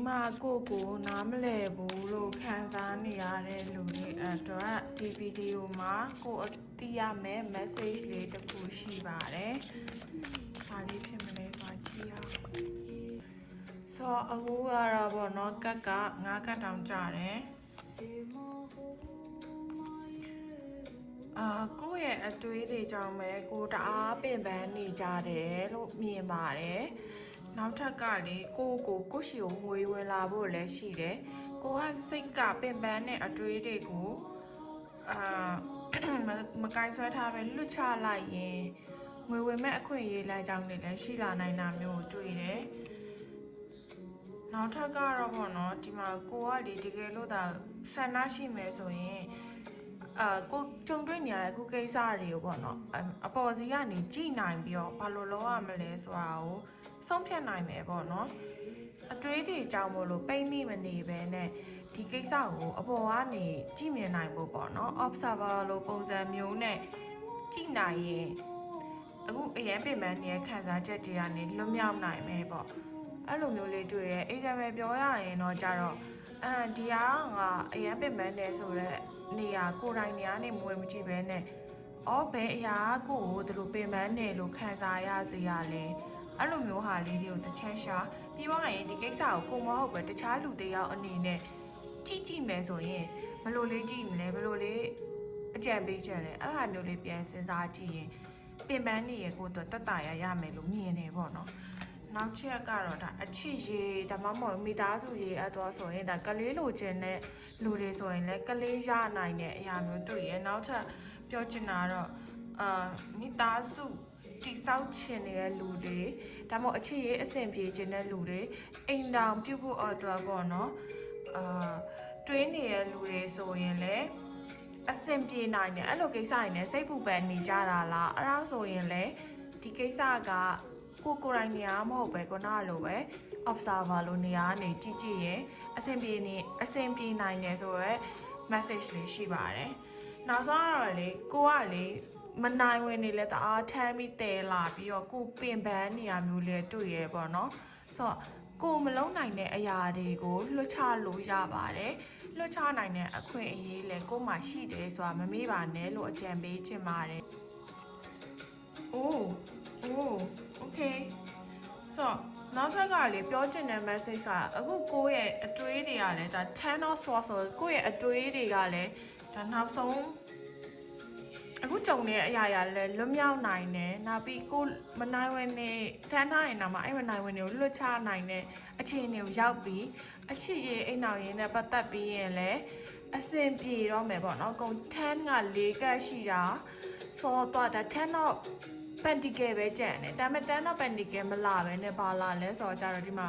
မှာကိုနားမလဲဘူးလို့ခံစားနေရတဲ့လူတွေအတွက်ဒီဗီဒီယိုမှာကိုအတိရမယ် message လေးတစ်ခုရှိပါတယ်။ဘာလေးဖြစ်မလဲဆိုတာကြည့်ရအောင်။ဆိုတော့အခုကတော့ပေါ့နော်ကတ်က9ကတ်တောင်ကြတယ်။ကိုယ့်ရဲ့အတွေးတွေကြောင့်ပဲကိုတအားပင်ပန်းနေကြတယ်လို့မြင်ပါတယ်။နောက်ထပ်ကလေကိုရှိကိုငွေဝင်လာဖို့လည်းရှိတယ်ကိုကစိတ်ကပင်ပန်းတဲ့အတွေးတွေကိုမကင်ဆွဲထားပဲလွတ်ချလိုက်ရင်ငွေဝင်မဲ့အခွင့်အရေးလမ်းကြောင်းတွေလည်းရှိလာနိုင်တာမျိုးကိုတွေ့တယ်နောက်ထပ်ကတော့ပေါ့နော်ဒီမှာကိုကလေတကယ်လို့ဒါဆန္ဒရှိမယ်ဆိုရင်ကိုကြုံတွေ့နေရတဲ့ခုကိစ္စတွေကိုပေါ့နော်အပေါ်စီကနေကြည်နိုင်ပြီးတော့ဘာလို့လုပ်ရမလဲဆိုတာကိုဆုံးဖြတ်နိုင်မယ်ပေါ့နော်အတွေးတွေကြောင့်မို့လို့ပိတ်မိမနေပဲနဲ့ဒီကိစ္စကိုအပေါ်ကနေကြည့်မြင်နိုင်ဖို့ပေါ့နော် observer လို့ပုံစံမျိုးနဲ့ကြည့်နိုင်ရင်အခုအရင်ပြင်ပန်းနေတဲ့ခံစားချက်တွေကနေလွတ်မြောက်နိုင်မယ်ပေါ့အဲ့လိုမျိုးလေးတွေ့ရဲအေဂျင့်ပဲပြောရရင်တော့ကြတော့ဒီဟာငါအရင်ပြင်ပန်းနေဆိုတော့နေရာကိုယ်တိုင်နေရာနေမွေးမကြည့်ပဲနဲ့ဘယ်အရာကိုသူတို့ပြင်ပန်းနေလို့ခံစားရစေရလဲအဲ့လိုမျိုးဟာလေးတွေကိုတစ်ချက်ရှာပြီးသွားရင်ဒီကိစ္စကိုမဟုတ်ပဲတခြားလူတွေရောက်အနေနဲ့ကြည့်မယ်ဆိုရင်ဘယ်လိုလေးကြည့်မလဲဘယ်လိုလေးအကြံပေးချက်လဲအဲ့လိုမျိုးလေးပြန်စဉ်းစားကြည့်ရင်ပြင်ပန်းနေရကိုတော့တတ်တာရမယ်လို့မြင်နေပေါ့နော်နောက်ချက်ကတော့ဒါအချစ်ရေးဒါမှမဟုတ်မိသားစုရေးအတော့ဆိုရင်ဒါကလေးလိုချင်တဲ့လူတွေဆိုရင်လည်းကလေးရနိုင်တဲ့အရာမျိုးတွေ့ရနောက်ထပ်ပြောချင်တာတော့မိသားစုတိဆောက်ချင်တဲ့လူတွေဒါမှမဟုတ်အခြေရေးအဆင်ပြေချင်တဲ့လူတွေအိမ်တောင်ပြုတ်ဖို့အတွက်ပေါ့နော်တွေးနေတဲ့လူတွေဆိုရင်လည်းအဆင်ပြေနိုင်တယ်အဲ့လိုကိစ္စတွေနဲ့စိတ်ပူပန်နေကြတာလားအဲ့ဒါဆိုရင်လည်းဒီကိစ္စကကိုယ်တိုင်နေရမဟုတ်ပဲခုနလိုပဲ observer လို့နေရာကနေကြည့်ရင်အဆင်ပြေနိုင်တယ်ဆိုတော့ message လေးရှိပါတယ်နောက်ဆုံးကတော့လေကိုကလေမနိုင်ဝင်နေလဲတအားထမ်းပြီးတဲလာပြီးတော့ကိုပင်ပန်းနေရမျိုးလေးတွေ့ရဲပေါ့နော်ဆိုတော့ကိုမလုံးနိုင်တဲ့အရာတွေကိုလွှတ်ချလို့ရပါတယ်လွှတ်ချနိုင်တဲ့အခွင့်အရေးလဲကိုမှရှိတယ်ဆိုတာမမေ့ပါနဲ့လို့အကြံပေးချင်ပါတယ်โอเคဆိုတော့နောက်ထပ်ကလေပြောချင်တဲ့ message ကအခုကိုရဲ့အတွေးတွေကလည်းဒါ 10 of swords ဆိုကိုရဲ့အတွေးတွေကလည်းဒါနောက်ဆုံးအခုကြုံနေတဲ့အရာလည်းလွတ်မြောက်နိုင်တယ်နောက်ပြီးကိုမနိုင်ဝင်နေထမ်းထားရင်တော့မှအဲ့မနိုင်ဝင်တွေကိုလွတ်ချနိုင်တဲ့အခြေအနေကိုရောက်ပြီးအချစ်ရေးအိမ်အောင်ရေးနဲ့ပတ်သက်ပြီးရင်လည်းအဆင်ပြေတော့မယ်ပေါ့နော်ကုန်10က4ကတ်ရှိတာဆိုတော့ဒါ10တော့pentacle ပဲကြံတယ်ဒါပေမဲ့10တော့ pentacle မလာပဲနဲ့ပါလာလဲဆိုတော့ကြတော့ဒီမှာ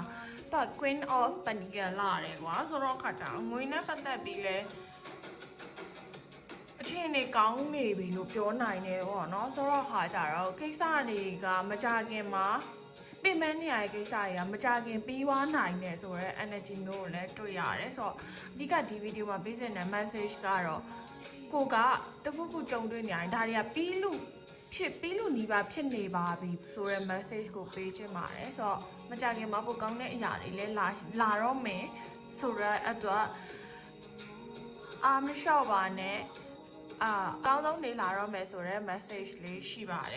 တော့ queen of pentacle လာတယ်ကွာဆိုတော့ခါကြအောင်ငွေနဲ့ပတ်သက်ပြီးလဲအခြေအနေကောင်းနေပြီလို့ပြောနိုင်တယ်ပေါ့နော်ဆိုတော့ခါကြတော့ကိစ္စတွေကမကြခင်မှာပြင်ပန်းနေရတဲ့ကိစ္စတွေကမကြခင်ပြီးွားနိုင်တယ်ဆိုတော့ energy မျိုးကိုလည်းတွေ့ရတယ်ဆိုတော့အဓိကဒီဗီဒီယိုမှာပေးစင်တဲ့ message ကတော့ကိုကတခုခုကြုံတွေ့နေရင်ဒါတွေကပြီးလို့နီးပါဖြစ်နေပါပြီဆိုတဲ့ message ကိုပေးချင်ပါတယ်ဆိုတော့မကြခင်မှာပိုကောင်းတဲ့အရာတွေလည်းလာတော့မယ်ဆိုတော့အတွက်မလျှော့ပါနဲ့အကောင်းဆုံးနေလာတော့မယ်ဆိုတဲ့ message လေးရှိပါတယ်